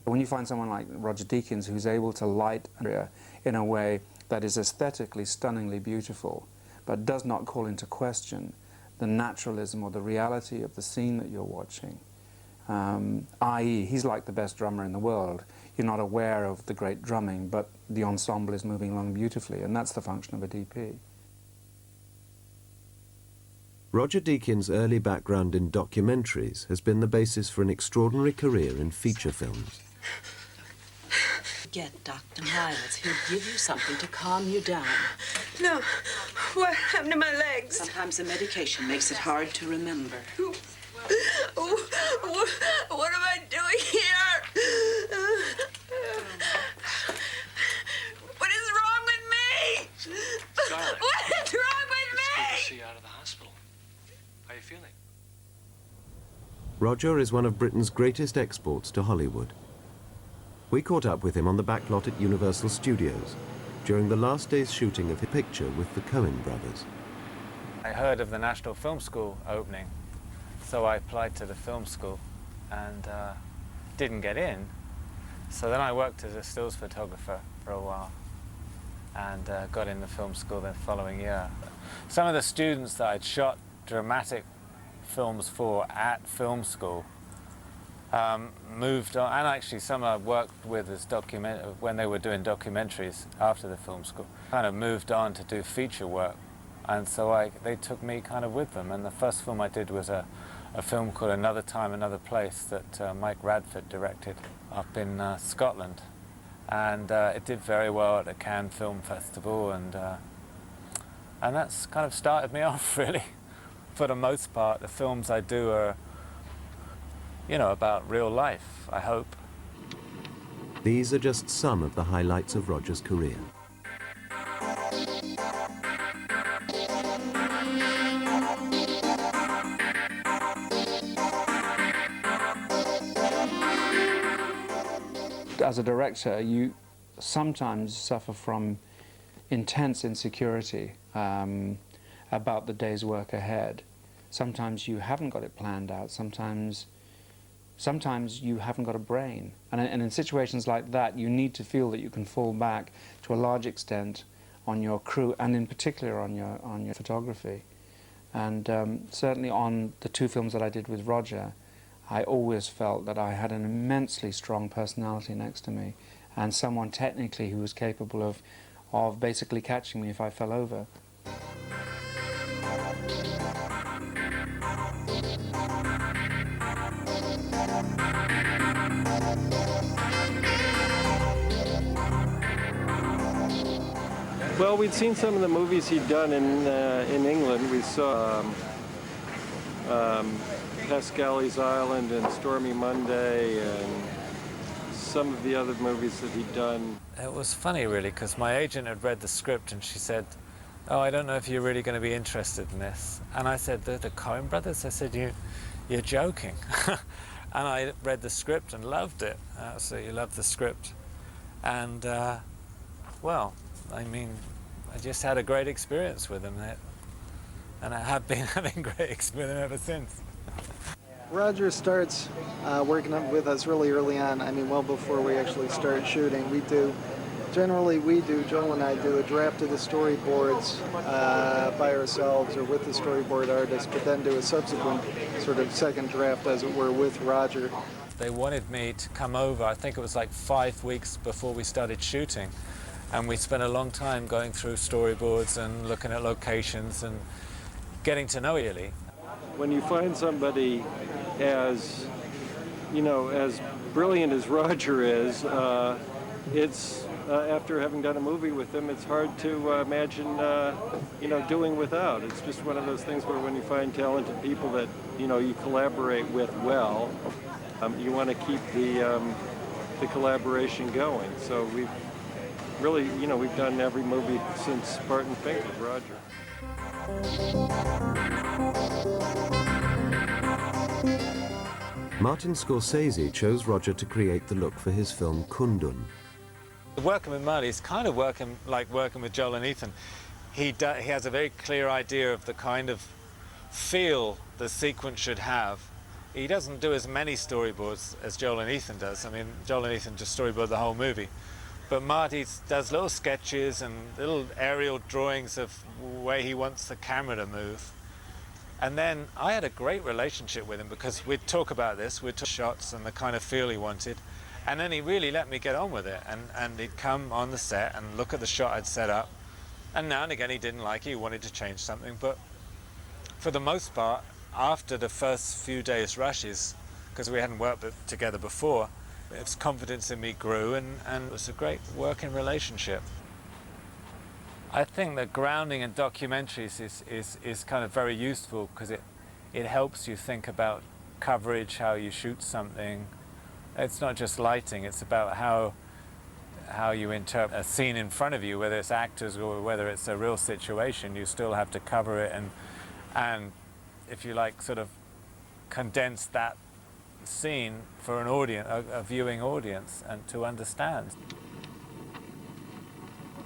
When you find someone like Roger Deakins who's able to light an area in a way that is aesthetically stunningly beautiful, but does not call into question the naturalism or the reality of the scene that you're watching, i.e. he's like the best drummer in the world. You're not aware of the great drumming, but the ensemble is moving along beautifully, and that's the function of a DP. Roger Deakins' early background in documentaries has been the basis for an extraordinary career in feature films. Get Dr. Miles. He'll give you something to calm you down. No. What happened to my legs? Sometimes the medication makes it hard to remember. What am I doing here? What is wrong with me? Darling, what is wrong with me? It's good to see you out of the hospital. How are you feeling? Roger is one of Britain's greatest exports to Hollywood. We caught up with him on the backlot at Universal Studios during the last day's shooting of his picture with the Coen brothers. I heard of the National Film School opening, so I applied to the film school and didn't get in. So then I worked as a stills photographer for a while and got in the film school the following year. Some of the students that I'd shot dramatic films for at film school moved on, and actually some I worked with as when they were doing documentaries after the film school, kind of moved on to do feature work, and so they took me kind of with them. And the first film I did was a film called Another Time, Another Place that Mike Radford directed up in Scotland, and it did very well at the Cannes Film Festival, and that's kind of started me off really. For the most part, the films I do are, you know, about real life, I hope. These are just some of the highlights of Roger's career. As a director, you sometimes suffer from intense insecurity about the day's work ahead. Sometimes you haven't got it planned out. Sometimes you haven't got a brain. And in situations like that, you need to feel that you can fall back to a large extent on your crew, and in particular on your photography. And certainly on the two films that I did with Roger, I always felt that I had an immensely strong personality next to me, and someone technically who was capable of basically catching me if I fell over. Well, we'd seen some of the movies he'd done in England. We saw Pascali's Island and Stormy Monday and some of the other movies that he'd done. It was funny, really, because my agent had read the script and she said, "Oh, I don't know if you're really going to be interested in this." And I said, "The Coen brothers?" I said, "You're joking." And I read the script and loved it. I absolutely loved the script. And, well, I mean, I just had a great experience with him. And I have been having great experience with him ever since. Roger starts working with us really early on. I mean, well before we actually start shooting. Joel and I do a draft of the storyboards by ourselves or with the storyboard artist, but then do a subsequent sort of second draft, as it were, with Roger. They wanted me to come over, I think it was like 5 weeks before we started shooting, and we spent a long time going through storyboards and looking at locations and getting to know Illy. When you find somebody as, you know, as brilliant as Roger is, it's after having done a movie with him, it's hard to imagine, you know, doing without. It's just one of those things where when you find talented people that, you know, you collaborate with well, you want to keep the collaboration going. So we've really, you know, we've done every movie since Barton Fink with Roger. Martin Scorsese chose Roger to create the look for his film Kundun. Working with Marty is kind of like working with Joel and Ethan. He has a very clear idea of the kind of feel the sequence should have, he doesn't do as many storyboards as Joel and Ethan does. I mean, Joel and Ethan just storyboard the whole movie. But Marty does little sketches and little aerial drawings of where he wants the camera to move. And then I had a great relationship with him because we'd talk about this, we'd talk shots and the kind of feel he wanted. And then he really let me get on with it. And he'd come on the set and look at the shot I'd set up. And now and again he didn't like it, he wanted to change something. But for the most part, after the first few days' rushes, because we hadn't worked together before, his confidence in me grew, and it was a great working relationship. I think that grounding in documentaries is kind of very useful because it helps you think about coverage, how you shoot something. It's not just lighting, it's about how you interpret a scene in front of you, whether it's actors or whether it's a real situation. You still have to cover it and if you like, sort of condense that scene for an audience, a viewing audience, and to understand.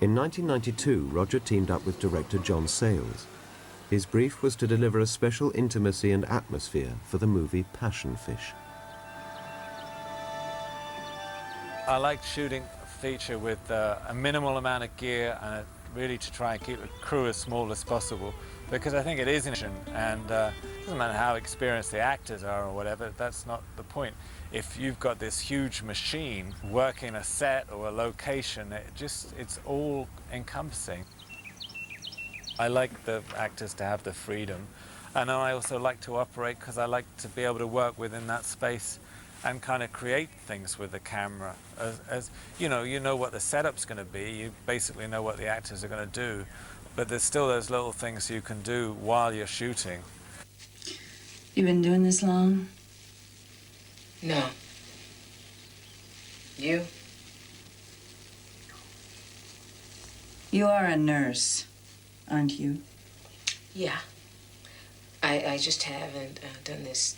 In 1992, Roger teamed up with director John Sayles. His brief was to deliver a special intimacy and atmosphere for the movie Passion Fish. I liked shooting a feature with a minimal amount of gear and really to try and keep the crew as small as possible, because I think it is an issue, and it doesn't matter how experienced the actors are or whatever, that's not the point. If you've got this huge machine working a set or a location, it's all encompassing. I like the actors to have the freedom, and I also like to operate because I like to be able to work within that space and kind of create things with the camera. As you know what the setup's going to be, you basically know what the actors are going to do, but there's still those little things you can do while you're shooting. You been doing this long? No. You? You are a nurse, aren't you? Yeah. I just haven't done this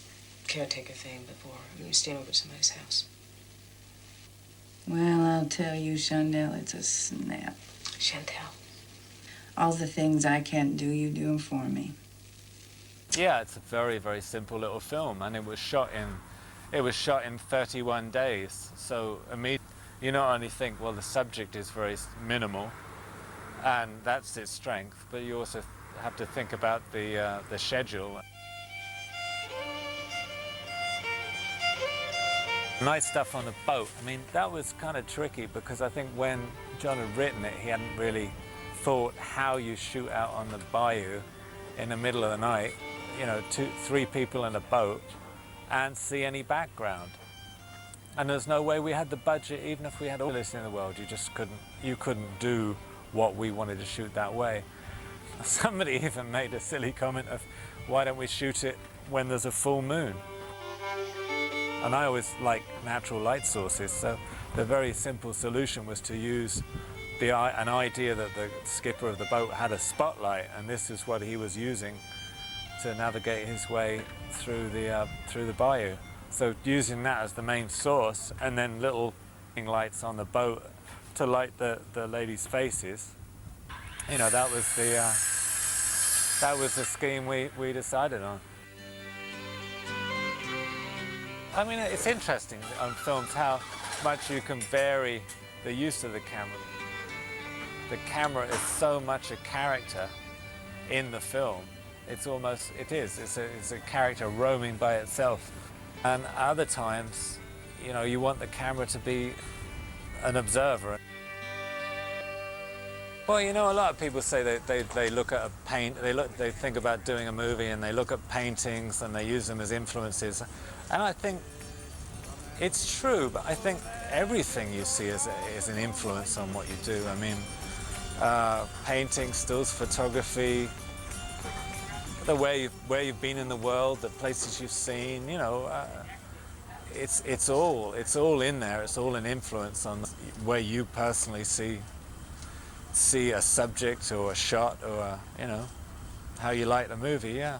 caretaker thing before. I'm staying over at somebody's house. Well, I'll tell you, Shondell, it's a snap. Chantel. All the things I can't do, you do them for me. Yeah, it's a very, very simple little film, and it was shot in 31 days. So immediately, you not only think, well, the subject is very minimal, and that's its strength, but you also have to think about the schedule. Nice stuff on the boat. I mean, that was kind of tricky because I think when John had written it, he hadn't really thought how you shoot out on the bayou in the middle of the night, 3 people in a boat, and see any background. And there's no way we had the budget, even if we had all this in the world, you couldn't do what we wanted to shoot that way. Somebody even made a silly comment of, why don't we shoot it when there's a full moon? And I always like natural light sources, so the very simple solution was to use an idea that the skipper of the boat had a spotlight, and this is what he was using to navigate his way through the bayou. So using that as the main source, and then little lights on the boat to light the ladies' faces. That was the scheme we decided on. I mean, it's interesting on films how much you can vary the use of the camera. The camera is so much a character in the film. It's a character roaming by itself. And other times, you want the camera to be an observer. Well, a lot of people say that they look at they think about doing a movie and they look at paintings and they use them as influences. And I think it's true, but I think everything you see is an influence on what you do. I mean, painting, stills photography, where you've been in the world, the places you've seen, it's all in there. It's all an influence on where you personally see a subject or a shot or how you like the movie. Yeah.